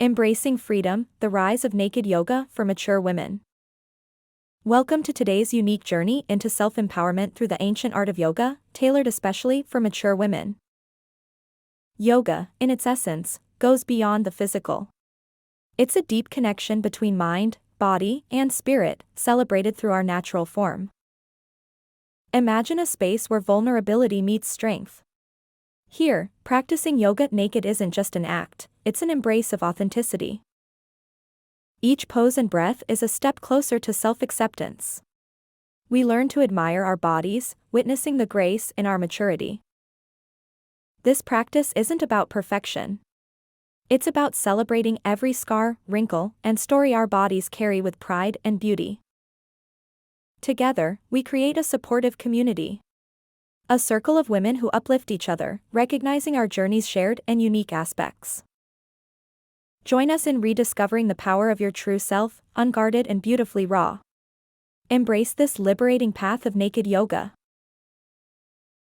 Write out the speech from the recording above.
Embracing Freedom, the Rise of Naked Yoga for Mature Women. Welcome to today's unique journey into self-empowerment through the ancient art of yoga, tailored especially for mature women. Yoga, in its essence, goes beyond the physical. It's a deep connection between mind, body, and spirit, celebrated through our natural form. Imagine a space where vulnerability meets strength. Here, practicing yoga naked isn't just an act, it's an embrace of authenticity. Each pose and breath is a step closer to self-acceptance. We learn to admire our bodies, witnessing the grace in our maturity. This practice isn't about perfection. It's about celebrating every scar, wrinkle, and story our bodies carry with pride and beauty. Together, we create a supportive community. A circle of women who uplift each other, recognizing our journey's shared and unique aspects. Join us in rediscovering the power of your true self, unguarded and beautifully raw. Embrace this liberating path of naked yoga.